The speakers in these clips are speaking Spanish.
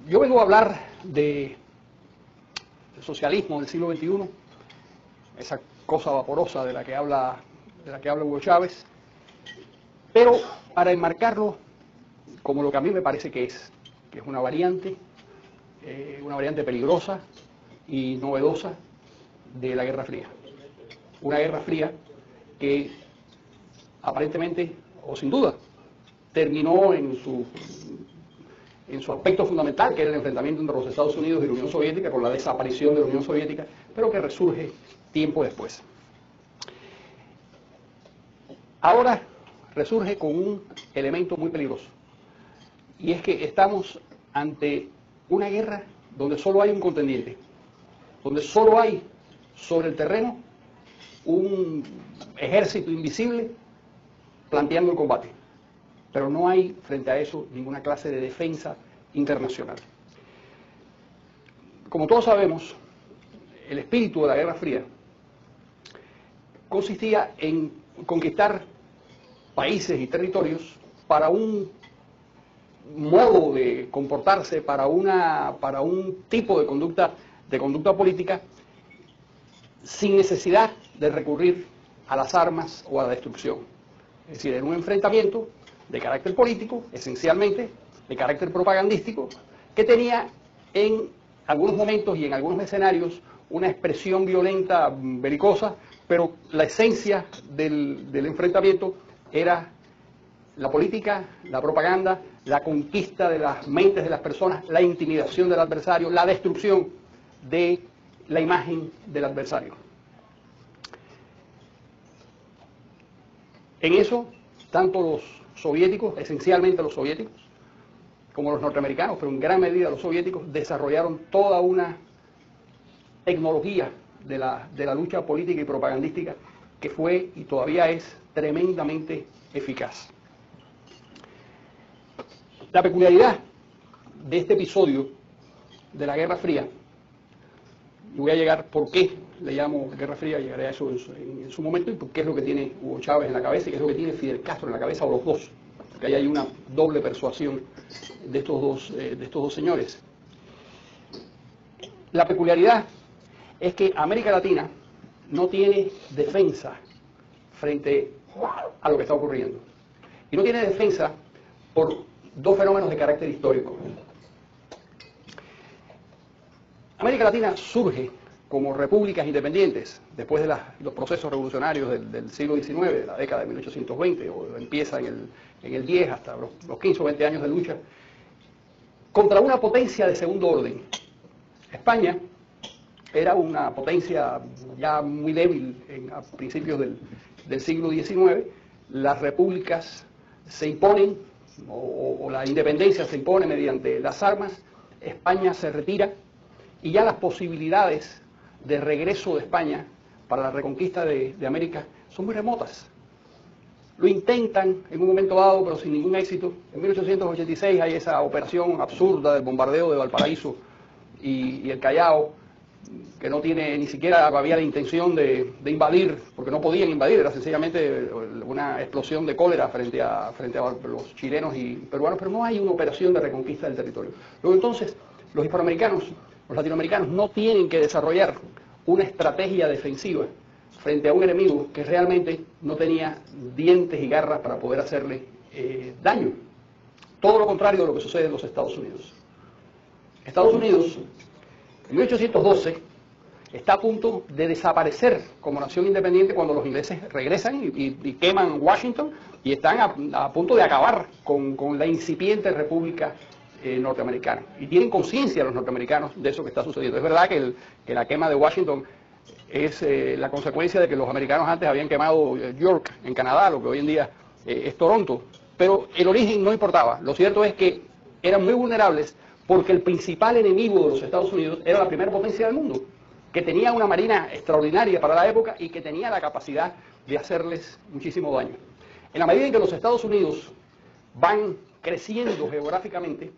Yo vengo a hablar del socialismo del siglo XXI, esa cosa vaporosa de la que habla Hugo Chávez, pero para enmarcarlo como lo que a mí me parece que es una variante peligrosa y novedosa de la Guerra Fría. Una Guerra Fría que aparentemente, o sin duda, terminó en su aspecto fundamental, que era el enfrentamiento entre los Estados Unidos y la Unión Soviética, con la desaparición de la Unión Soviética, pero que resurge tiempo después. Ahora resurge con un elemento muy peligroso, y es que estamos ante una guerra donde solo hay un contendiente, donde solo hay sobre el terreno un ejército invisible planteando el combate, pero no hay frente a eso ninguna clase de defensa internacional. Como todos sabemos, el espíritu de la Guerra Fría consistía en conquistar países y territorios para un modo de comportarse, para un tipo de conducta política, sin necesidad de recurrir a las armas o a la destrucción. Es decir, en un enfrentamiento de carácter político, esencialmente, de carácter propagandístico, que tenía en algunos momentos y en algunos escenarios una expresión violenta, belicosa, pero la esencia del enfrentamiento era la política, la propaganda, la conquista de las mentes de las personas, la intimidación del adversario, la destrucción de la imagen del adversario. En eso, tanto los soviéticos, esencialmente los soviéticos, como los norteamericanos, pero en gran medida los soviéticos, desarrollaron toda una tecnología de la lucha política y propagandística que fue y todavía es tremendamente eficaz. La peculiaridad de este episodio de la Guerra Fría, y voy a llegar por qué le llamo Guerra Fría, llegaré a eso en su momento, y por qué es lo que tiene Hugo Chávez en la cabeza y qué es lo que tiene Fidel Castro en la cabeza, o los dos, porque ahí hay una doble persuasión de estos dos señores. La peculiaridad es que América Latina no tiene defensa frente a lo que está ocurriendo. Y no tiene defensa por dos fenómenos de carácter histórico. América Latina surge como repúblicas independientes después de los procesos revolucionarios del siglo XIX, de la década de 1820, o empieza en el 10 hasta los 15 o 20 años de lucha, contra una potencia de segundo orden. España era una potencia ya muy débil a principios del siglo XIX. Las repúblicas se imponen, o la independencia se impone mediante las armas. España se retira y ya las posibilidades de regreso de España para la reconquista de América son muy remotas. Lo intentan en un momento dado, pero sin ningún éxito. En 1886 hay esa operación absurda del bombardeo de Valparaíso y el Callao, que no tiene ni siquiera había la intención de invadir, porque no podían invadir, era sencillamente una explosión de cólera frente a los chilenos y peruanos, pero no hay una operación de reconquista del territorio. Luego entonces, los hispanoamericanos, los latinoamericanos no tienen que desarrollar una estrategia defensiva frente a un enemigo que realmente no tenía dientes y garras para poder hacerle daño. Todo lo contrario de lo que sucede en los Estados Unidos. Estados Unidos, en 1812, está a punto de desaparecer como nación independiente cuando los ingleses regresan y queman Washington, y están a punto de acabar con la incipiente república norteamericana. Y tienen conciencia los norteamericanos de eso que está sucediendo. Es verdad que la quema de Washington es la consecuencia de que los americanos antes habían quemado York en Canadá, lo que hoy en día es Toronto, pero el origen no importaba. Lo cierto es que eran muy vulnerables porque el principal enemigo de los Estados Unidos era la primera potencia del mundo, que tenía una marina extraordinaria para la época y que tenía la capacidad de hacerles muchísimo daño. En la medida en que los Estados Unidos van creciendo geográficamente,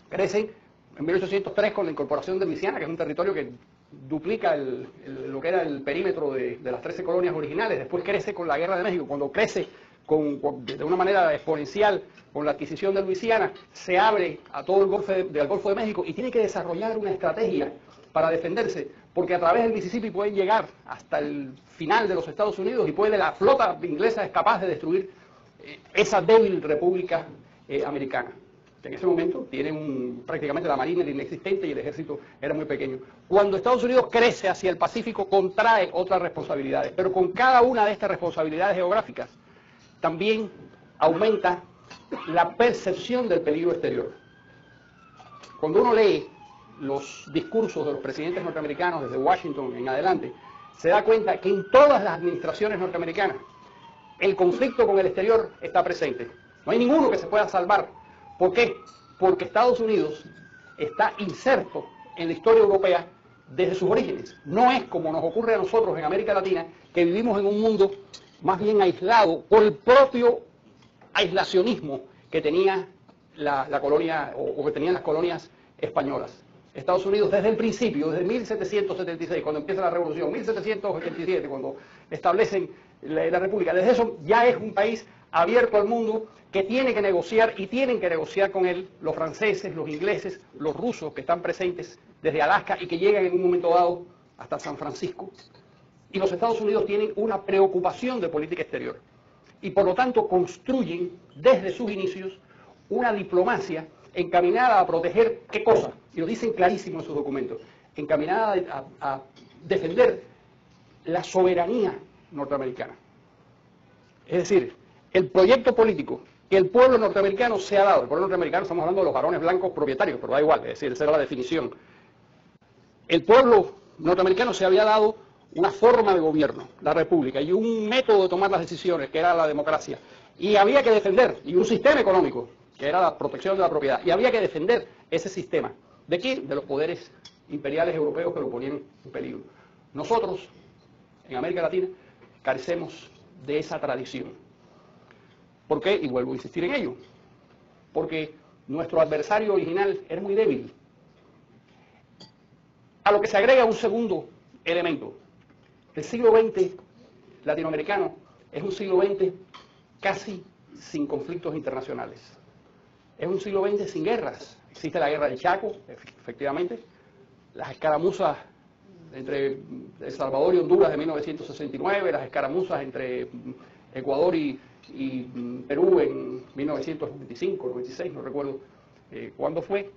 crecen en 1803 con la incorporación de Luisiana, que es un territorio que duplica lo que era el perímetro de las 13 colonias originales. Después crece con la Guerra de México. Cuando crece de una manera exponencial con la adquisición de Luisiana, se abre a todo el Golfo de México y tiene que desarrollar una estrategia para defenderse, porque a través del Mississippi pueden llegar hasta el final de los Estados Unidos y la flota inglesa es capaz de destruir esa débil república americana. En ese momento tienen prácticamente la marina era inexistente y el ejército era muy pequeño. Cuando Estados Unidos crece hacia el Pacífico, contrae otras responsabilidades, pero con cada una de estas responsabilidades geográficas también aumenta la percepción del peligro exterior. Cuando uno lee los discursos de los presidentes norteamericanos desde Washington en adelante, se da cuenta que en todas las administraciones norteamericanas el conflicto con el exterior está presente. No hay ninguno que se pueda salvar. ¿Por qué? Porque Estados Unidos está inserto en la historia europea desde sus orígenes. No es como nos ocurre a nosotros en América Latina, que vivimos en un mundo más bien aislado por el propio aislacionismo que tenía la colonia o que tenían las colonias españolas. Estados Unidos desde el principio, desde 1776, cuando empieza la revolución, 1787, cuando establecen la república, desde eso ya es un país abierto al mundo que tiene que negociar y tienen que negociar con él los franceses, los ingleses, los rusos que están presentes desde Alaska y que llegan en un momento dado hasta San Francisco. Y los Estados Unidos tienen una preocupación de política exterior y por lo tanto construyen desde sus inicios una diplomacia encaminada a proteger, ¿qué cosa? Y lo dicen clarísimo en sus documentos, encaminada a defender la soberanía norteamericana. Es decir, el proyecto político que el pueblo norteamericano se ha dado, el pueblo norteamericano estamos hablando de los varones blancos propietarios, pero da igual, es decir, esa era la definición. El pueblo norteamericano se había dado una forma de gobierno, la república, y un método de tomar las decisiones, que era la democracia, y había que defender, y un sistema económico, que era la protección de la propiedad, y había que defender ese sistema. ¿De quién? De los poderes imperiales europeos que lo ponían en peligro. Nosotros, en América Latina, carecemos de esa tradición. ¿Por qué? Y vuelvo a insistir en ello. Porque nuestro adversario original era muy débil. A lo que se agrega un segundo elemento. El siglo XX latinoamericano es un siglo XX casi sin conflictos internacionales. Es un siglo XX sin guerras. Existe la guerra del Chaco, efectivamente, las escaramuzas entre El Salvador y Honduras de 1969, las escaramuzas entre Ecuador y Perú en 1995, 96, no recuerdo cuándo fue,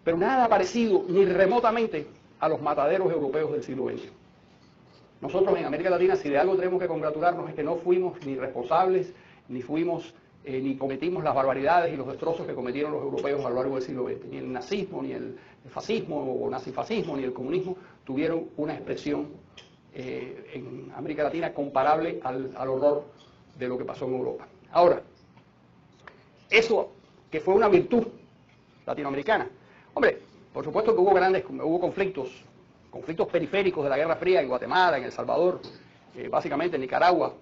pero nada parecido ni remotamente a los mataderos europeos del siglo XX. Nosotros en América Latina, si de algo tenemos que congratularnos, es que no fuimos ni responsables, ni cometimos las barbaridades y los destrozos que cometieron los europeos a lo largo del siglo XX. Ni el nazismo, ni el fascismo o nazifascismo, ni el comunismo tuvieron una expresión en América Latina comparable al horror de lo que pasó en Europa. Ahora, eso que fue una virtud latinoamericana, hombre, por supuesto que hubo conflictos periféricos de la Guerra Fría en Guatemala, en El Salvador, básicamente en Nicaragua,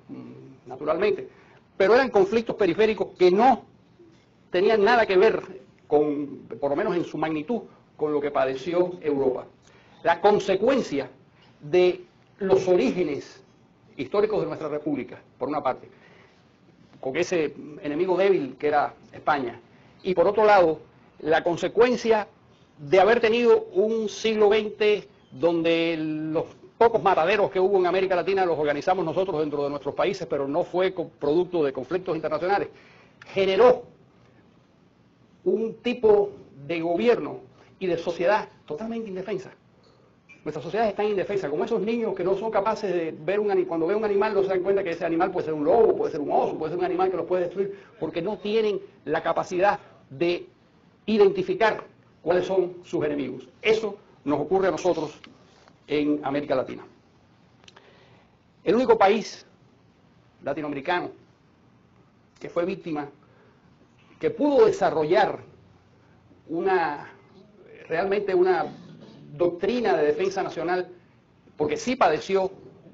naturalmente, pero eran conflictos periféricos que no tenían nada que ver con, por lo menos en su magnitud, con lo que padeció Europa. La consecuencia de los orígenes históricos de nuestra república, por una parte, con ese enemigo débil que era España, y por otro lado, la consecuencia de haber tenido un siglo XX donde los pocos mataderos que hubo en América Latina los organizamos nosotros dentro de nuestros países, pero no fue producto de conflictos internacionales, generó un tipo de gobierno y de sociedad totalmente indefensa. Nuestras sociedades están indefensas, como esos niños que no son capaces de ver cuando ven un animal no se dan cuenta que ese animal puede ser un lobo, puede ser un oso, puede ser un animal que los puede destruir, porque no tienen la capacidad de identificar cuáles son sus enemigos. Eso nos ocurre a nosotros en América Latina. El único país latinoamericano que fue víctima, que pudo desarrollar realmente una doctrina de defensa nacional, porque sí padeció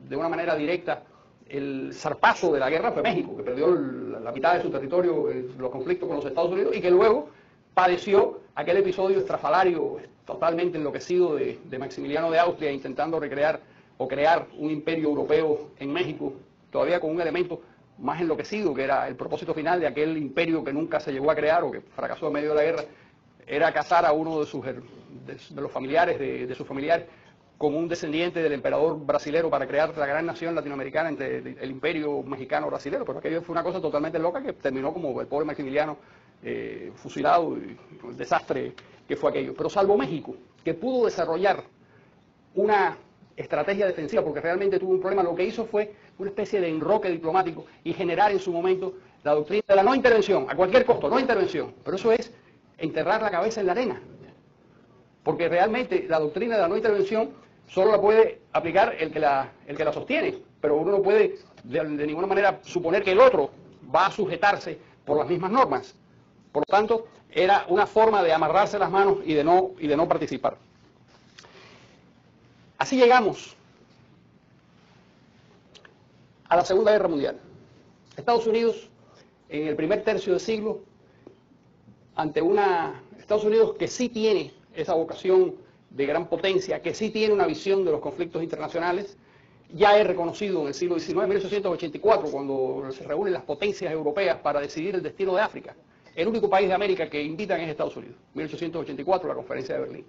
de una manera directa el zarpazo de la guerra, fue México, que perdió la mitad de su territorio en los conflictos con los Estados Unidos y que luego padeció aquel episodio estrafalario totalmente enloquecido de Maximiliano de Austria intentando recrear o crear un imperio europeo en México, todavía con un elemento más enloquecido, que era el propósito final de aquel imperio que nunca se llegó a crear o que fracasó en medio de la guerra, era casar a uno de los familiares, de sus familiares, como un descendiente del emperador brasilero para crear la gran nación latinoamericana entre el imperio mexicano brasilero. Pero aquello fue una cosa totalmente loca que terminó como el pobre Maximiliano fusilado y el desastre que fue aquello. Pero salvo México, que pudo desarrollar una estrategia defensiva porque realmente tuvo un problema, lo que hizo fue una especie de enroque diplomático y generar en su momento la doctrina de la no intervención, a cualquier costo, no intervención. Pero eso es enterrar la cabeza en la arena. Porque realmente la doctrina de la no intervención solo la puede aplicar el que la sostiene, pero uno no puede de ninguna manera suponer que el otro va a sujetarse por las mismas normas. Por lo tanto, era una forma de amarrarse las manos y de no participar. Así llegamos a la Segunda Guerra Mundial. Estados Unidos, en el primer tercio del siglo, Estados Unidos que sí tiene esa vocación de gran potencia, que sí tiene una visión de los conflictos internacionales, ya es reconocido en el siglo XIX, en 1884, cuando se reúnen las potencias europeas para decidir el destino de África. El único país de América que invitan es Estados Unidos, 1884, la conferencia de Berlín.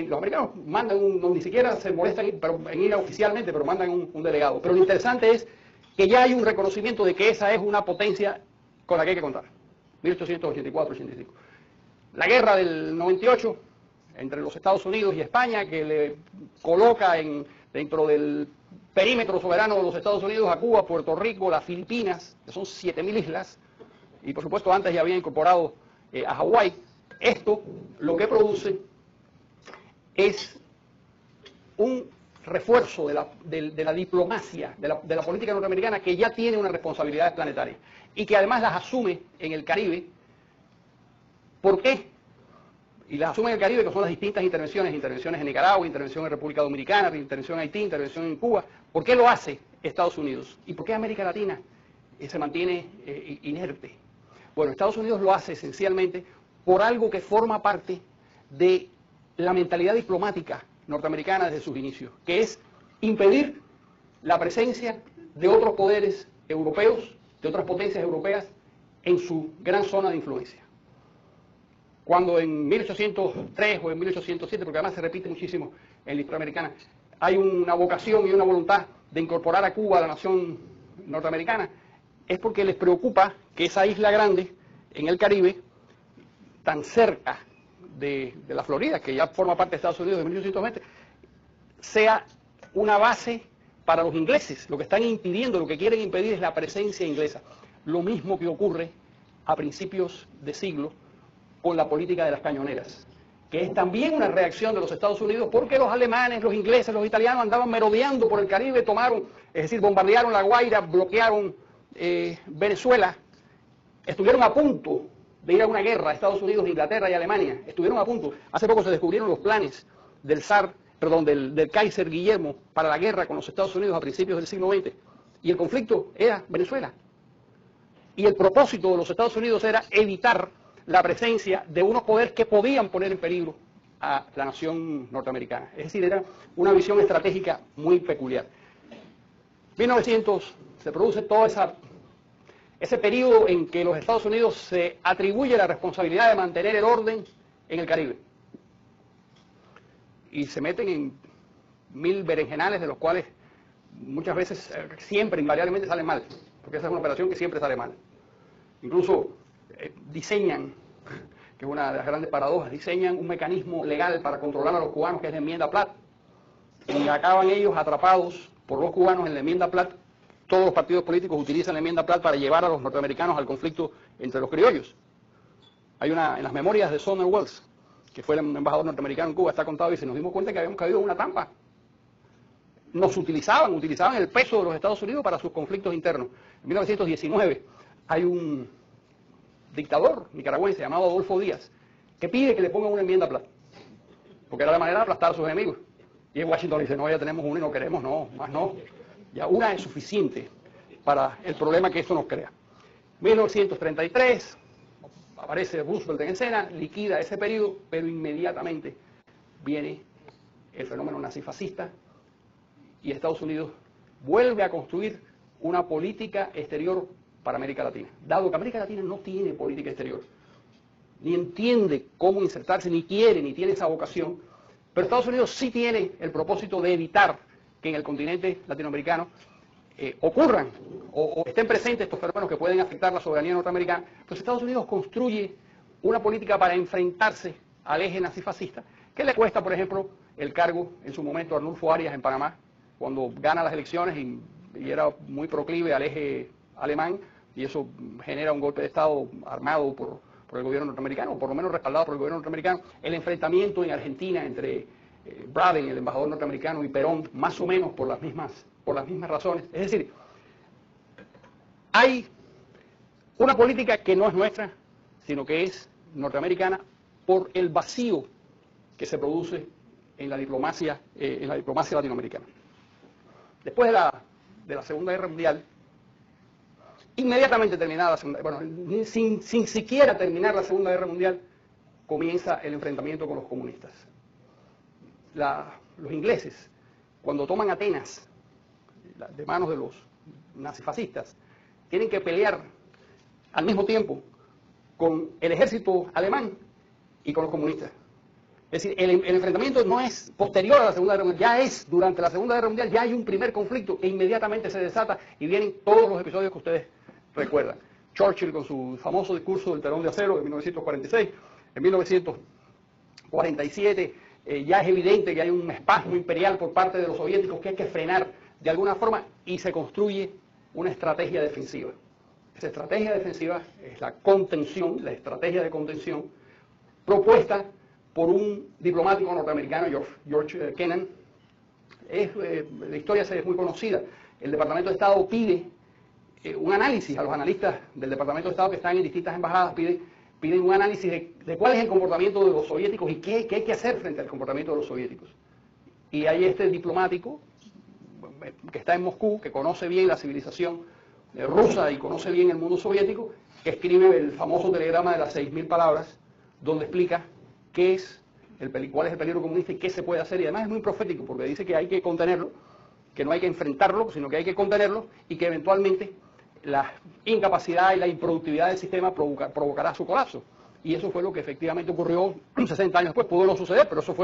Los americanos mandan ni siquiera se molestan en ir oficialmente, pero mandan un delegado. Pero lo interesante es que ya hay un reconocimiento de que esa es una potencia con la que hay que contar, 1884-85. La guerra del 98 entre los Estados Unidos y España, que le coloca dentro del perímetro soberano de los Estados Unidos a Cuba, Puerto Rico, las Filipinas, que son 7.000 islas, y por supuesto antes ya había incorporado a Hawái. Esto lo que produce es un refuerzo de la diplomacia, de la política norteamericana, que ya tiene unas responsabilidades planetarias y que además las asume en el Caribe. ¿Por qué? Y las asume en el Caribe, que son las distintas intervenciones en Nicaragua, intervención en República Dominicana, intervención en Haití, intervención en Cuba. ¿Por qué lo hace Estados Unidos? ¿Y por qué América Latina se mantiene inerte? Bueno, Estados Unidos lo hace esencialmente por algo que forma parte de la mentalidad diplomática norteamericana desde sus inicios, que es impedir la presencia de otros poderes europeos, de otras potencias europeas, en su gran zona de influencia. Cuando en 1803 o en 1807, porque además se repite muchísimo en la historia americana, hay una vocación y una voluntad de incorporar a Cuba a la nación norteamericana, es porque les preocupa que esa isla grande en el Caribe, tan cerca de la Florida, que ya forma parte de Estados Unidos de 1820, sea una base para los ingleses. Lo que están impidiendo, lo que quieren impedir es la presencia inglesa. Lo mismo que ocurre a principios de siglo con la política de las cañoneras, que es también una reacción de los Estados Unidos porque los alemanes, los ingleses, los italianos andaban merodeando por el Caribe, es decir, bombardearon La Guaira, bloquearon Venezuela, estuvieron a punto de ir a una guerra, Estados Unidos, Inglaterra y Alemania, estuvieron a punto. Hace poco se descubrieron los planes del Kaiser Guillermo para la guerra con los Estados Unidos a principios del siglo XX, y el conflicto era Venezuela. Y el propósito de los Estados Unidos era evitar la presencia de unos poderes que podían poner en peligro a la nación norteamericana. Es decir, era una visión estratégica muy peculiar. 1900 se produce todo ese periodo en que los Estados Unidos se atribuye la responsabilidad de mantener el orden en el Caribe. Y se meten en 1000 berenjenales, de los cuales muchas veces, siempre, invariablemente salen mal, porque esa es una operación que siempre sale mal. Incluso diseñan, que es una de las grandes paradojas, diseñan un mecanismo legal para controlar a los cubanos, que es la enmienda Platt, y acaban ellos atrapados por los cubanos en la enmienda Platt. Todos los partidos políticos utilizan la enmienda Platt para llevar a los norteamericanos al conflicto entre los criollos. Hay en las memorias de Sumner Welles, que fue el embajador norteamericano en Cuba, está contado, y se nos dimos cuenta que habíamos caído en una trampa. Nos utilizaban el peso de los Estados Unidos para sus conflictos internos. En 1919 hay un dictador nicaragüense llamado Adolfo Díaz, que pide que le pongan una enmienda Platt, porque era la manera de aplastar a sus enemigos. Y en Washington dice, no, ya tenemos una y no queremos, no, más no. Ya una es suficiente para el problema que esto nos crea. 1933, aparece Roosevelt en escena, liquida ese periodo, pero inmediatamente viene el fenómeno nazifascista y Estados Unidos vuelve a construir una política exterior para América Latina, dado que América Latina no tiene política exterior, ni entiende cómo insertarse, ni quiere, ni tiene esa vocación, pero Estados Unidos sí tiene el propósito de evitar que en el continente latinoamericano ocurran o estén presentes estos fenómenos que pueden afectar la soberanía norteamericana. Pues Estados Unidos construye una política para enfrentarse al eje nazifascista, que le cuesta, por ejemplo, el cargo en su momento a Arnulfo Arias en Panamá, cuando gana las elecciones y era muy proclive al eje alemán, y eso genera un golpe de Estado armado por el gobierno norteamericano, o por lo menos respaldado por el gobierno norteamericano. El enfrentamiento en Argentina entre Braden, el embajador norteamericano, y Perón, más o menos por las mismas razones. Es decir, hay una política que no es nuestra, sino que es norteamericana, por el vacío que se produce en la diplomacia latinoamericana. Después de la Segunda Guerra Mundial, inmediatamente terminada la Segunda, bueno, sin siquiera terminar la Segunda Guerra Mundial, comienza el enfrentamiento con los comunistas. Los ingleses, cuando toman Atenas de manos de los nazifascistas, tienen que pelear al mismo tiempo con el ejército alemán y con los comunistas. Es decir, el enfrentamiento no es posterior a la Segunda Guerra Mundial, ya es durante la Segunda Guerra Mundial, ya hay un primer conflicto e inmediatamente se desata y vienen todos los episodios que ustedes recuerdan. Churchill con su famoso discurso del telón de acero de 1946, en 1947 ya es evidente que hay un espasmo imperial por parte de los soviéticos que hay que frenar de alguna forma y se construye una estrategia defensiva. Esa estrategia defensiva es la contención, la estrategia de contención propuesta por un diplomático norteamericano, George Kennan. La historia es muy conocida. El Departamento de Estado pide un análisis a los analistas del Departamento de Estado que están en distintas embajadas, piden un análisis de cuál es el comportamiento de los soviéticos y qué hay que hacer frente al comportamiento de los soviéticos. Y hay este diplomático que está en Moscú, que conoce bien la civilización rusa y conoce bien el mundo soviético, que escribe el famoso telegrama de las 6.000 palabras, donde explica cuál es el peligro comunista y qué se puede hacer. Y además es muy profético, porque dice que hay que contenerlo, que no hay que enfrentarlo, sino que hay que contenerlo y que eventualmente la incapacidad y la improductividad del sistema provocará su colapso. Y eso fue lo que efectivamente ocurrió 60 años después. Pudo no suceder, pero eso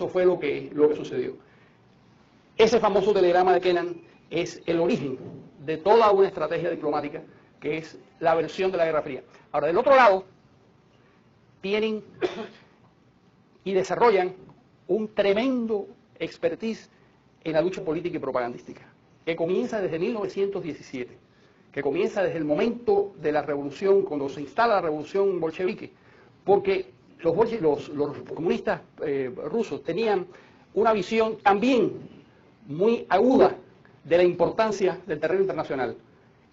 fue lo que sucedió. Ese famoso telegrama de Kennan es el origen de toda una estrategia diplomática que es la versión de la Guerra Fría. Ahora, del otro lado, tienen y desarrollan un tremendo expertise en la lucha política y propagandística, que comienza desde 1917, que comienza desde el momento de la revolución, cuando se instala la revolución bolchevique, porque los comunistas rusos tenían una visión también muy aguda de la importancia del terreno internacional.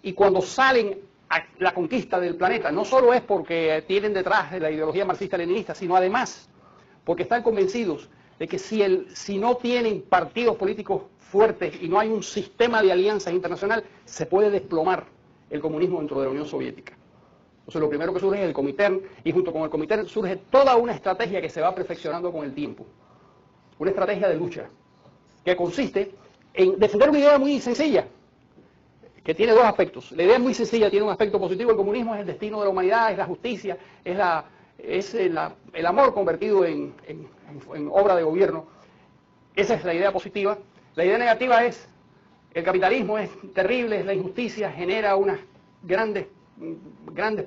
Y cuando salen a la conquista del planeta, no solo es porque tienen detrás de la ideología marxista-leninista, sino además porque están convencidos de que si no tienen partidos políticos fuertes y no hay un sistema de alianzas internacional, se puede desplomar el comunismo dentro de la Unión Soviética. Entonces lo primero que surge es el Comintern, y junto con el Comintern surge toda una estrategia que se va perfeccionando con el tiempo. Una estrategia de lucha, que consiste en defender una idea muy sencilla, que tiene dos aspectos. La idea es muy sencilla, tiene un aspecto positivo. El comunismo es el destino de la humanidad, es la justicia, es el amor convertido en obra de gobierno. Esa es la idea positiva. La idea negativa es: el capitalismo es terrible, es la injusticia, genera unos grandes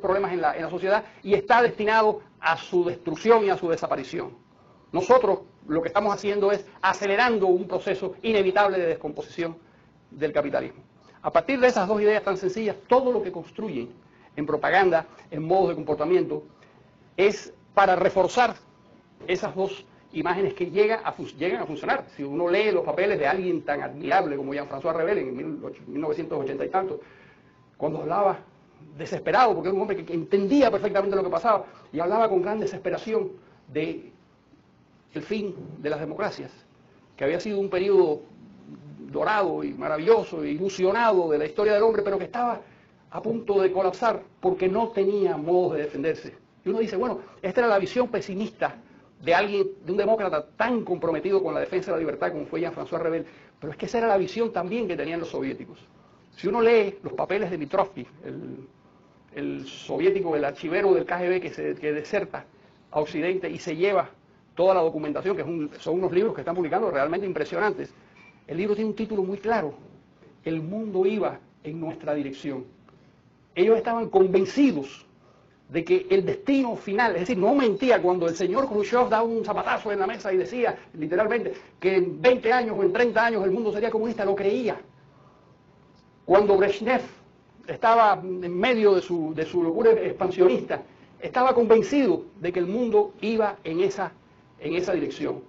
problemas en la sociedad y está destinado a su destrucción y a su desaparición. Nosotros lo que estamos haciendo es acelerando un proceso inevitable de descomposición del capitalismo. A partir de esas dos ideas tan sencillas, todo lo que construyen en propaganda, en modos de comportamiento, es para reforzar esas dos imágenes que llegan a funcionar. Si uno lee los papeles de alguien tan admirable como Jean-François Rebel en 1980 y tanto, cuando hablaba desesperado, porque era un hombre que entendía perfectamente lo que pasaba, y hablaba con gran desesperación de el fin de las democracias, que había sido un periodo dorado y maravilloso e ilusionado de la historia del hombre, pero que estaba a punto de colapsar porque no tenía modos de defenderse. Y uno dice, bueno, esta era la visión pesimista de un demócrata tan comprometido con la defensa de la libertad como fue Jean-François Rebel, pero es que esa era la visión también que tenían los soviéticos. Si uno lee los papeles de Mitrovsky, el soviético, el archivero del KGB que deserta a Occidente y se lleva toda la documentación, son unos libros que están publicando realmente impresionantes. El libro tiene un título muy claro: El mundo iba en nuestra dirección. Ellos estaban convencidos de que el destino final, es decir, no mentía cuando el señor Khrushchev daba un zapatazo en la mesa y decía literalmente que en 20 años o en 30 años el mundo sería comunista, lo creía. Cuando Brezhnev estaba en medio de su locura expansionista, estaba convencido de que el mundo iba en esa dirección.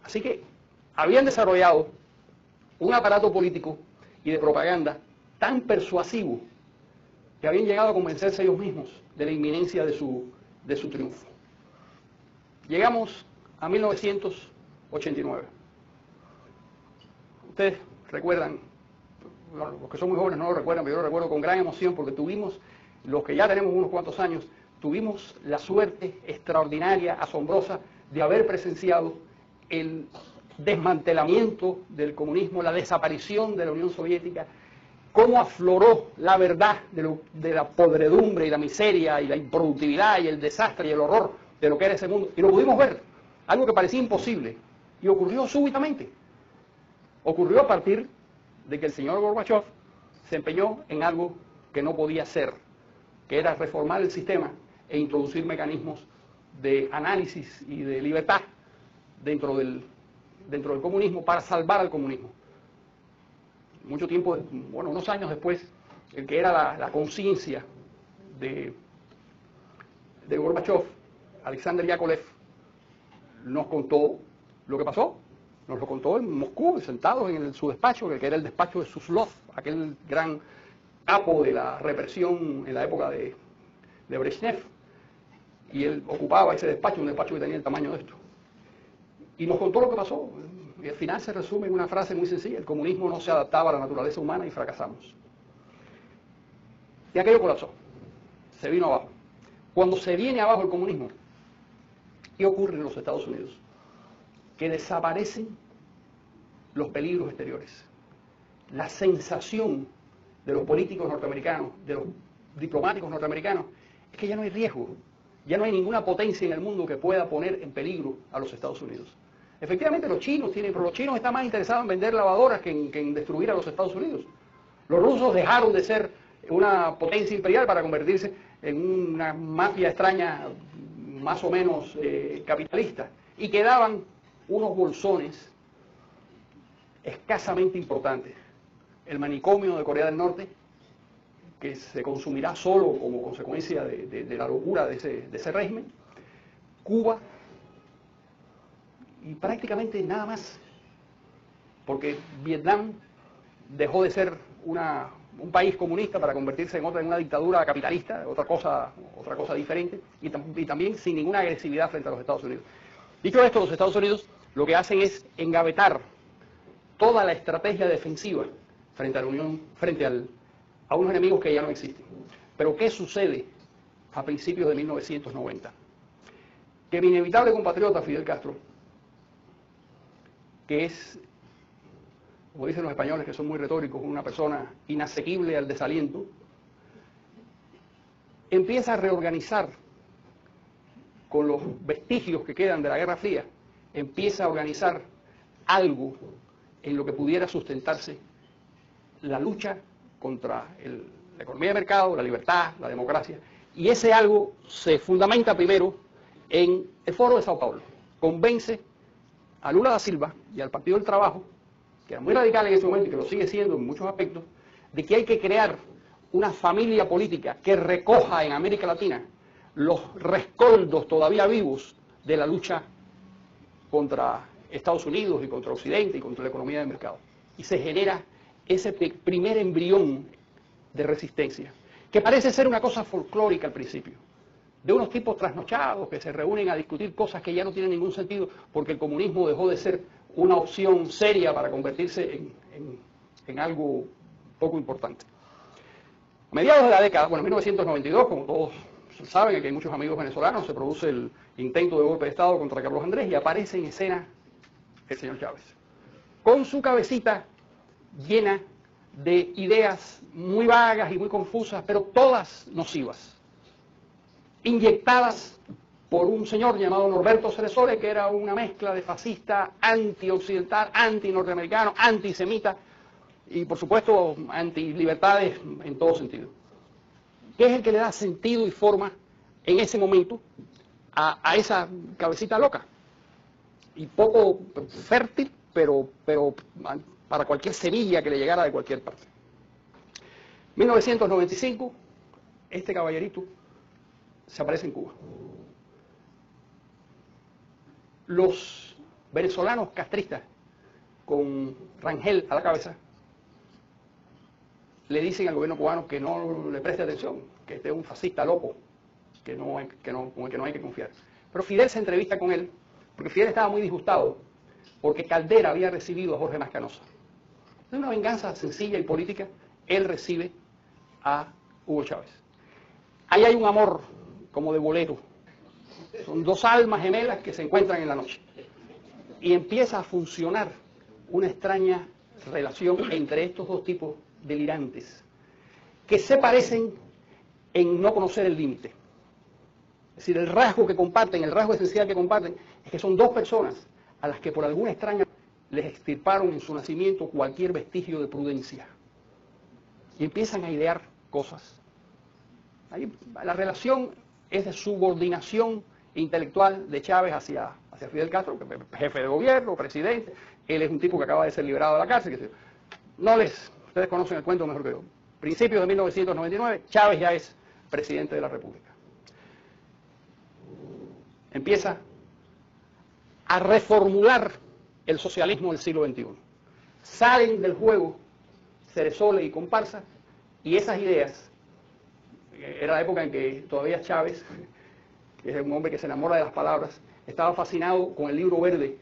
Así que habían desarrollado un aparato político y de propaganda tan persuasivo que habían llegado a convencerse ellos mismos de la inminencia de su triunfo. Llegamos a 1989. Ustedes recuerdan, los que son muy jóvenes no lo recuerdan, pero yo lo recuerdo con gran emoción porque tuvimos, los que ya tenemos unos cuantos años, tuvimos la suerte extraordinaria, asombrosa, de haber presenciado el desmantelamiento del comunismo, la desaparición de la Unión Soviética, cómo afloró la verdad de la podredumbre y la miseria y la improductividad y el desastre y el horror de lo que era ese mundo. Y lo pudimos ver, algo que parecía imposible, y ocurrió súbitamente. Ocurrió a partir de que el señor Gorbachev se empeñó en algo que no podía ser, que era reformar el sistema e introducir mecanismos de análisis y de libertad dentro del comunismo para salvar al comunismo. Mucho tiempo, bueno, unos años después, el que era la conciencia de Gorbachev, Alexander Yakovlev, nos contó lo que pasó. Nos lo contó en Moscú, sentados en su despacho, que era el despacho de Suslov, aquel gran capo de la represión en la época de Brezhnev. Y él ocupaba ese despacho, un despacho que tenía el tamaño de esto. Y nos contó lo que pasó. Y al final se resume en una frase muy sencilla: el comunismo no se adaptaba a la naturaleza humana y fracasamos. Y aquello colapsó, se vino abajo. Cuando se viene abajo el comunismo, ¿qué ocurre en los Estados Unidos? Que desaparecen los peligros exteriores. La sensación de los políticos norteamericanos, de los diplomáticos norteamericanos, es que ya no hay riesgo, ya no hay ninguna potencia en el mundo que pueda poner en peligro a los Estados Unidos. Efectivamente los chinos pero los chinos están más interesados en vender lavadoras que en destruir a los Estados Unidos. Los rusos dejaron de ser una potencia imperial para convertirse en una mafia extraña, más o menos capitalista, y quedaban unos bolsones escasamente importantes. El manicomio de Corea del Norte, que se consumirá solo como consecuencia de la locura de ese régimen, Cuba, y prácticamente nada más, porque Vietnam dejó de ser un país comunista para convertirse en una dictadura capitalista, otra cosa diferente, y también sin ninguna agresividad frente a los Estados Unidos. Dicho esto, los Estados Unidos lo que hacen es engavetar toda la estrategia defensiva frente a la Unión, a unos enemigos que ya no existen. Pero ¿qué sucede a principios de 1990? Que mi inevitable compatriota Fidel Castro, que es, como dicen los españoles que son muy retóricos, una persona inasequible al desaliento, empieza a reorganizar con los vestigios que quedan de la Guerra Fría, empieza a organizar algo en lo que pudiera sustentarse la lucha contra la economía de mercado, la libertad, la democracia, y ese algo se fundamenta primero en el Foro de Sao Paulo. Convence a Lula da Silva y al Partido del Trabajo, que era muy radical en ese momento y que lo sigue siendo en muchos aspectos, de que hay que crear una familia política que recoja en América Latina los rescoldos todavía vivos de la lucha contra Estados Unidos y contra Occidente y contra la economía de mercado. Y se genera ese primer embrión de resistencia, que parece ser una cosa folclórica al principio, de unos tipos trasnochados que se reúnen a discutir cosas que ya no tienen ningún sentido porque el comunismo dejó de ser una opción seria para convertirse en algo poco importante. A mediados de la década, bueno, en 1992, como todos saben, aquí hay muchos amigos venezolanos, se produce el intento de golpe de Estado contra Carlos Andrés y aparece en escena el señor Chávez, con su cabecita llena de ideas muy vagas y muy confusas, pero todas nocivas, inyectadas por un señor llamado Norberto Ceresole, que era una mezcla de fascista, anti-occidental, anti-norteamericano, antisemita y, por supuesto, anti-libertades en todo sentido, que es el que le da sentido y forma en ese momento a esa cabecita loca y poco fértil, pero para cualquier semilla que le llegara de cualquier parte. 1995, este caballerito se aparece en Cuba. Los venezolanos castristas, con Rangel a la cabeza, le dicen al gobierno cubano que no le preste atención, que este es un fascista loco, con el que no hay que confiar. Pero Fidel se entrevista con él, porque Fidel estaba muy disgustado, porque Caldera había recibido a Jorge Mascanosa. Es una venganza sencilla y política, él recibe a Hugo Chávez. Ahí hay un amor como de bolero. Son dos almas gemelas que se encuentran en la noche. Y empieza a funcionar una extraña relación entre estos dos tipos delirantes, que se parecen en no conocer el límite. Es decir, el rasgo que comparten, el rasgo esencial que comparten, es que son dos personas a las que por alguna extraña les extirparon en su nacimiento cualquier vestigio de prudencia. Y empiezan a idear cosas. Ahí, la relación es de subordinación intelectual de Chávez hacia Fidel Castro, que es jefe de gobierno, presidente. Él es un tipo que acaba de ser liberado de la cárcel. Ustedes conocen el cuento mejor que yo. Principios de 1999, Chávez ya es presidente de la República. Empieza a reformular el socialismo del siglo XXI. Salen del juego Ceresole y comparsa, y esas ideas, era la época en que todavía Chávez, que es un hombre que se enamora de las palabras, estaba fascinado con el libro verde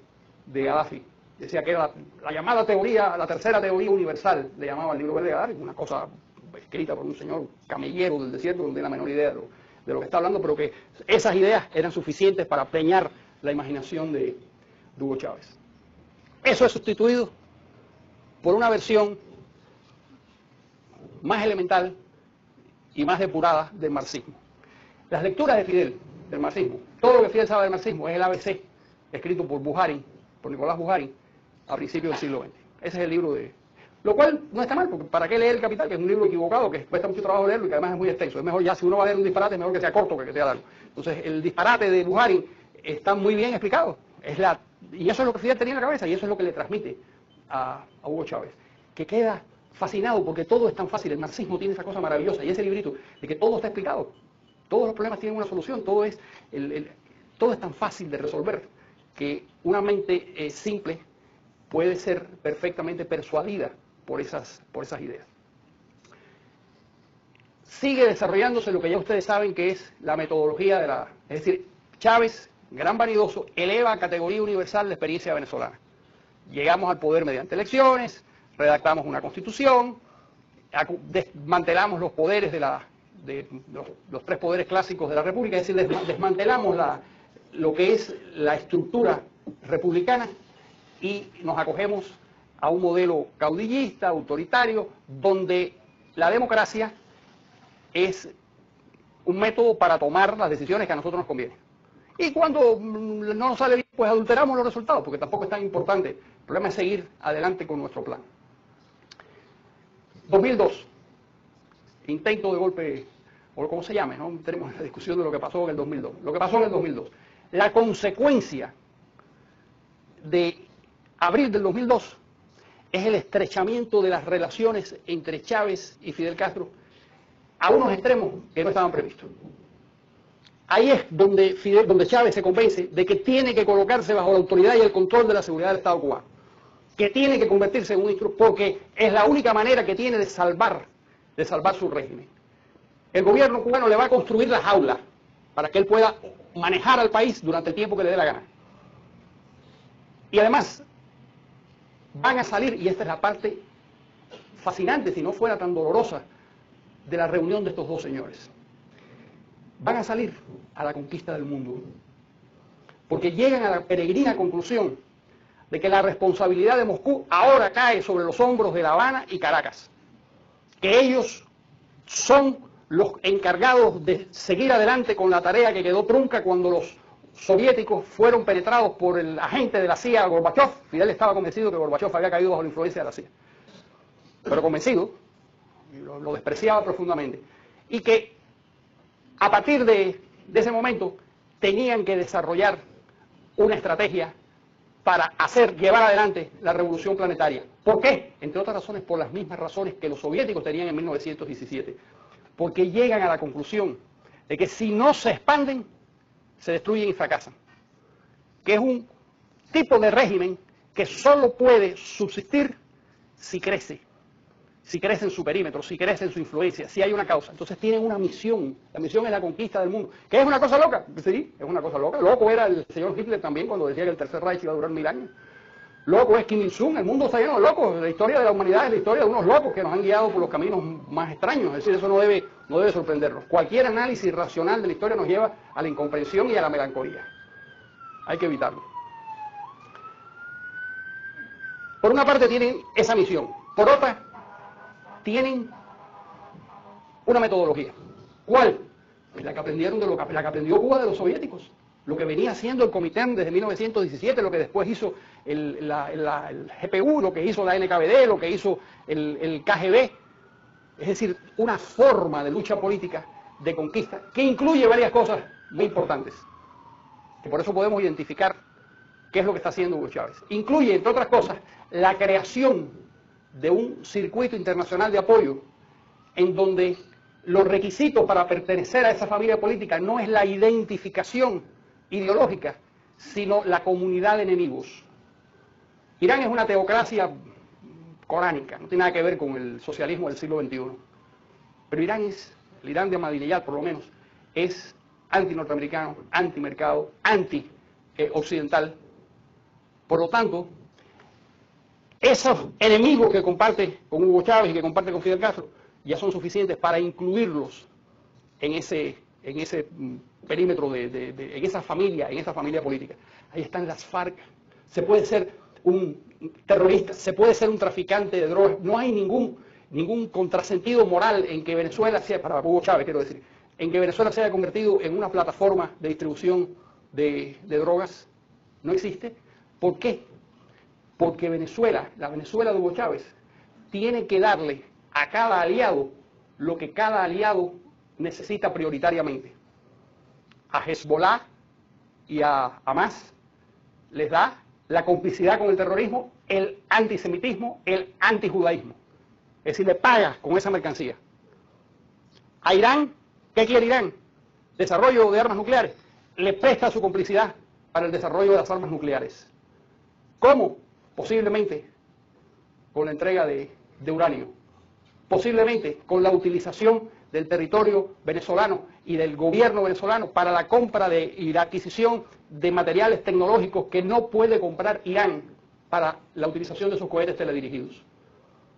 de Gaddafi. Decía que era la llamada teoría, la tercera teoría universal, le llamaba el libro verde de Gaddafi, una cosa escrita por un señor camellero del desierto, no tiene la menor idea de lo que está hablando, pero que esas ideas eran suficientes para preñar la imaginación de Hugo Chávez. Eso es sustituido por una versión más elemental y más depurada del marxismo. Las lecturas de Fidel del marxismo, todo lo que Fidel sabe del marxismo es el ABC, escrito por Nicolás Bukharin, a principios del siglo XX. Ese es el libro de... Lo cual no está mal, porque ¿para qué leer El Capital? Que es un libro equivocado, que cuesta mucho trabajo leerlo y que además es muy extenso. Es mejor ya, si uno va a leer un disparate, es mejor que sea corto que sea largo. Entonces, el disparate de Bukharin está muy bien explicado. Y eso es lo que Fidel tenía en la cabeza, y eso es lo que le transmite a Hugo Chávez, que queda fascinado porque todo es tan fácil. El marxismo tiene esa cosa maravillosa, y ese librito, de que todo está explicado. Todos los problemas tienen una solución, todo es tan fácil de resolver, que una mente simple puede ser perfectamente persuadida por esas ideas. Sigue desarrollándose lo que ya ustedes saben que es la metodología es decir, Chávez, gran vanidoso, eleva a categoría universal la experiencia venezolana. Llegamos al poder mediante elecciones, redactamos una constitución, desmantelamos los poderes de los tres poderes clásicos de la República, es decir, desmantelamos lo que es la estructura republicana y nos acogemos a un modelo caudillista, autoritario, donde la democracia es un método para tomar las decisiones que a nosotros nos conviene. Y cuando no nos sale bien, pues adulteramos los resultados, porque tampoco es tan importante. El problema es seguir adelante con nuestro plan. 2002, intento de golpe, o como se llame, ¿no? Tenemos la discusión de lo que pasó en el 2002. Lo que pasó en el 2002. La consecuencia de abril del 2002 es el estrechamiento de las relaciones entre Chávez y Fidel Castro a unos extremos que no estaban previstos. Ahí es donde Chávez se convence de que tiene que colocarse bajo la autoridad y el control de la seguridad del Estado cubano, que tiene que convertirse en un instrumento, porque es la única manera que tiene de salvar su régimen. El gobierno cubano le va a construir las aulas para que él pueda manejar al país durante el tiempo que le dé la gana. Y además, van a salir, y esta es la parte fascinante, si no fuera tan dolorosa, de la reunión de estos dos señores. Van a salir a la conquista del mundo, porque llegan a la peregrina conclusión de que la responsabilidad de Moscú ahora cae sobre los hombros de La Habana y Caracas. que ellos son los encargados de seguir adelante con la tarea que quedó trunca cuando los soviéticos fueron penetrados por el agente de la CIA, Gorbachev. Fidel estaba convencido que Gorbachev había caído bajo la influencia de la CIA, pero convencido, y lo despreciaba profundamente, y que a partir de ese momento tenían que desarrollar una estrategia para llevar adelante la revolución planetaria. ¿Por qué? Entre otras razones, por las mismas razones que los soviéticos tenían en 1917. Porque llegan a la conclusión de que si no se expanden, se destruyen y fracasan. Que es un tipo de régimen que solo puede subsistir si crece en su perímetro, si crece en su influencia, si hay una causa. Entonces tienen una misión. La misión es la conquista del mundo. ¿Qué es una cosa loca? Sí, es una cosa loca. Loco era el señor Hitler también cuando decía que el Tercer Reich iba a durar 1000 años. Loco es Kim Il-sung. El mundo está lleno de locos. La historia de la humanidad es la historia de unos locos que nos han guiado por los caminos más extraños. Es decir, eso no debe sorprendernos. Cualquier análisis racional de la historia nos lleva a la incomprensión y a la melancolía. Hay que evitarlo. Por una parte tienen esa misión. Por otra, tienen una metodología. ¿Cuál? La que aprendieron la que aprendió Cuba de los soviéticos. Lo que venía haciendo el Comintern desde 1917, lo que después hizo el GPU, lo que hizo la NKVD, lo que hizo el KGB. Es decir, una forma de lucha política, de conquista, que incluye varias cosas muy importantes. Que por eso podemos identificar qué es lo que está haciendo Hugo Chávez. Incluye, entre otras cosas, la creación de un circuito internacional de apoyo en donde los requisitos para pertenecer a esa familia política no es la identificación ideológica, sino la comunidad de enemigos. Irán es una teocracia coránica, no tiene nada que ver con el socialismo del siglo XXI. Pero el Irán de Ahmadinejad por lo menos, es anti-norteamericano, anti-mercado, anti-occidental. Por lo tanto, esos enemigos que comparte con Hugo Chávez y que comparte con Fidel Castro ya son suficientes para incluirlos en ese perímetro, en esa familia política. Ahí están las FARC. Se puede ser un terrorista, se puede ser un traficante de drogas. No hay ningún contrasentido moral en que Venezuela sea, para Hugo Chávez quiero decir, en que Venezuela se haya convertido en una plataforma de distribución de drogas. No existe. ¿Por qué? Porque la Venezuela de Hugo Chávez, tiene que darle a cada aliado lo que cada aliado necesita prioritariamente. A Hezbollah y a Hamas les da la complicidad con el terrorismo, el antisemitismo, el antijudaísmo. Es decir, le paga con esa mercancía. A Irán, ¿qué quiere Irán? Desarrollo de armas nucleares. Le presta su complicidad para el desarrollo de las armas nucleares. ¿Cómo? Posiblemente con la entrega de uranio. Posiblemente con la utilización del territorio venezolano y del gobierno venezolano para la compra y la adquisición de materiales tecnológicos que no puede comprar Irán para la utilización de sus cohetes teledirigidos.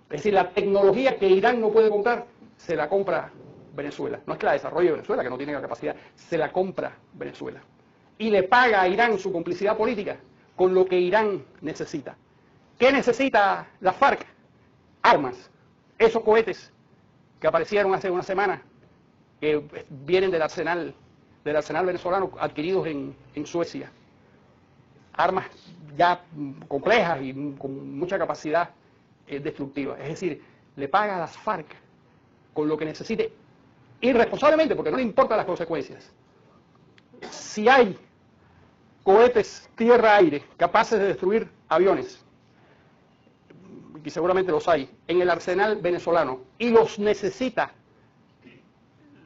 Es decir, la tecnología que Irán no puede comprar, se la compra Venezuela. No es que la desarrolle Venezuela, que no tiene la capacidad, se la compra Venezuela. Y le paga a Irán su complicidad política con lo que Irán necesita. ¿Qué necesita la FARC? Armas. Esos cohetes que aparecieron hace una semana, que vienen del arsenal venezolano, adquiridos en Suecia. Armas ya complejas y con mucha capacidad destructiva. Es decir, le paga a las FARC con lo que necesite, irresponsablemente, porque no le importan las consecuencias. Si hay cohetes tierra-aire capaces de destruir aviones, y seguramente los hay, en el arsenal venezolano, y los necesitan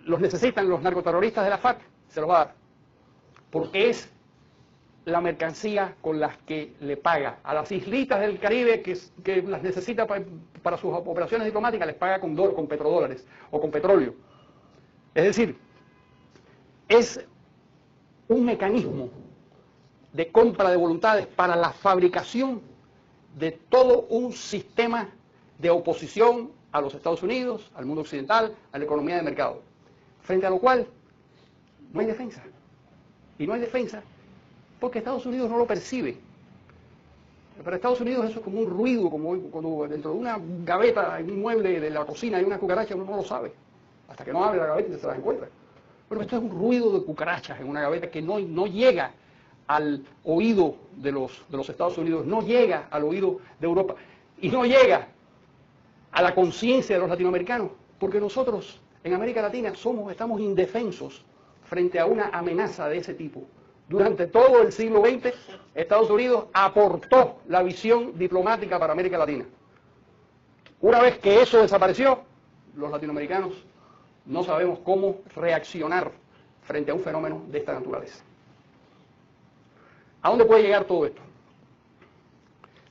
los narcoterroristas de la FARC, se los va a dar. Porque es la mercancía con las que le paga. A las islitas del Caribe que las necesita para sus operaciones diplomáticas, les paga con petrodólares o con petróleo. Es decir, es un mecanismo de compra de voluntades para la fabricación de todo un sistema de oposición a los Estados Unidos, al mundo occidental, a la economía de mercado, frente a lo cual no hay defensa. Y no hay defensa porque Estados Unidos no lo percibe. Para Estados Unidos eso es como un ruido, como cuando dentro de una gaveta, en un mueble de la cocina hay una cucaracha, uno no lo sabe, hasta que no abre la gaveta y se las encuentra. Bueno, esto es un ruido de cucarachas en una gaveta que no llega al oído de los Estados Unidos, no llega al oído de Europa y no llega a la conciencia de los latinoamericanos, porque nosotros en América Latina estamos indefensos frente a una amenaza de ese tipo. Durante todo el siglo XX, Estados Unidos aportó la visión diplomática para América Latina. Una vez que eso desapareció, los latinoamericanos no sabemos cómo reaccionar frente a un fenómeno de esta naturaleza. ¿A dónde puede llegar todo esto?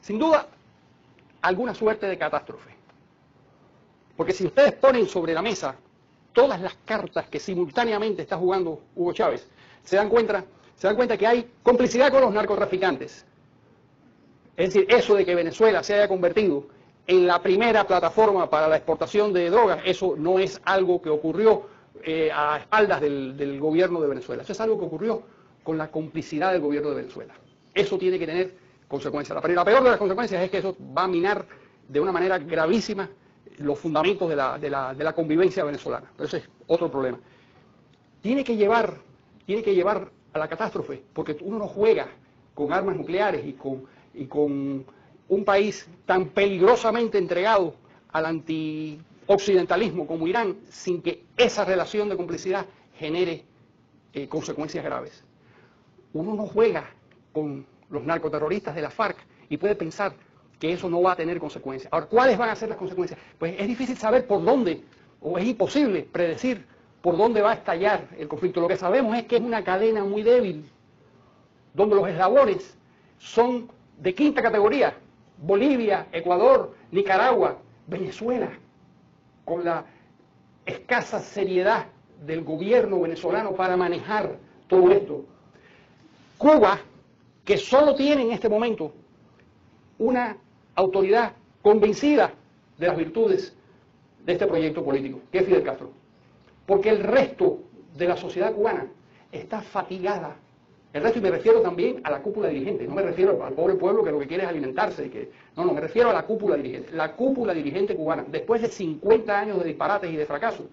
Sin duda, alguna suerte de catástrofe. Porque si ustedes ponen sobre la mesa todas las cartas que simultáneamente está jugando Hugo Chávez, se dan cuenta que hay complicidad con los narcotraficantes. Es decir, eso de que Venezuela se haya convertido en la primera plataforma para la exportación de drogas, eso no es algo que ocurrió a espaldas del gobierno de Venezuela. Eso es algo que ocurrió con la complicidad del gobierno de Venezuela. Eso tiene que tener consecuencias. La peor de las consecuencias es que eso va a minar de una manera gravísima los fundamentos de la convivencia venezolana. Pero ese es otro problema. Tiene que llevar a la catástrofe, porque uno no juega con armas nucleares y con un país tan peligrosamente entregado al antioccidentalismo como Irán, sin que esa relación de complicidad genere consecuencias graves. Uno no juega con los narcoterroristas de la FARC y puede pensar que eso no va a tener consecuencias. Ahora, ¿cuáles van a ser las consecuencias? Pues es difícil saber por dónde, o es imposible predecir por dónde va a estallar el conflicto. Lo que sabemos es que es una cadena muy débil, donde los eslabones son de quinta categoría. Bolivia, Ecuador, Nicaragua, Venezuela, con la escasa seriedad del gobierno venezolano para manejar todo esto. Cuba, que solo tiene en este momento una autoridad convencida de las virtudes de este proyecto político, que es Fidel Castro. Porque el resto de la sociedad cubana está fatigada. El resto, y me refiero también a la cúpula dirigente, no me refiero al pobre pueblo que lo que quiere es alimentarse. No, me refiero a la cúpula dirigente. La cúpula dirigente cubana, después de 50 años de disparates y de fracasos,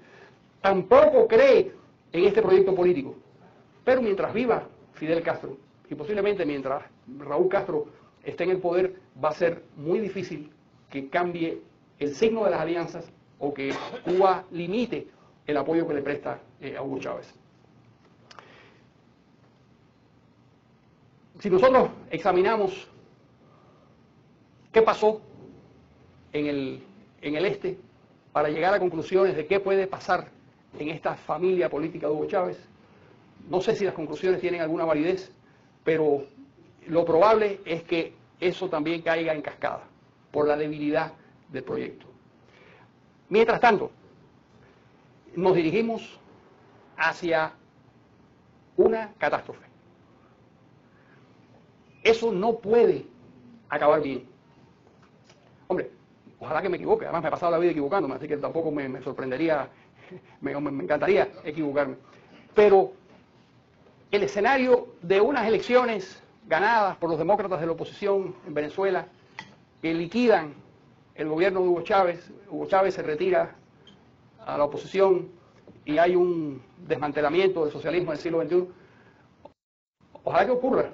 tampoco cree en este proyecto político. Pero mientras viva Fidel Castro, y posiblemente mientras Raúl Castro esté en el poder, va a ser muy difícil que cambie el signo de las alianzas o que Cuba limite el apoyo que le presta a Hugo Chávez. Si nosotros examinamos qué pasó en el este para llegar a conclusiones de qué puede pasar en esta familia política de Hugo Chávez, no sé si las conclusiones tienen alguna validez, pero lo probable es que eso también caiga en cascada por la debilidad del proyecto. Mientras tanto, nos dirigimos hacia una catástrofe. Eso no puede acabar bien. Hombre, ojalá que me equivoque, además me he pasado la vida equivocándome, así que tampoco me sorprendería, me encantaría equivocarme. Pero el escenario de unas elecciones ganadas por los demócratas de la oposición en Venezuela, que liquidan el gobierno de Hugo Chávez se retira a la oposición y hay un desmantelamiento del socialismo del siglo XXI, ojalá que ocurra,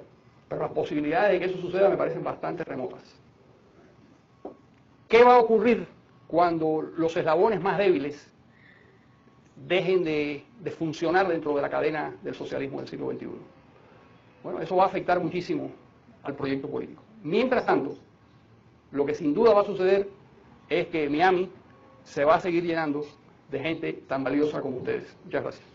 pero las posibilidades de que eso suceda me parecen bastante remotas. ¿Qué va a ocurrir cuando los eslabones más débiles dejen de funcionar dentro de la cadena del socialismo del siglo XXI? Bueno, eso va a afectar muchísimo al proyecto político. Mientras tanto, lo que sin duda va a suceder es que Miami se va a seguir llenando de gente tan valiosa como ustedes. Muchas gracias.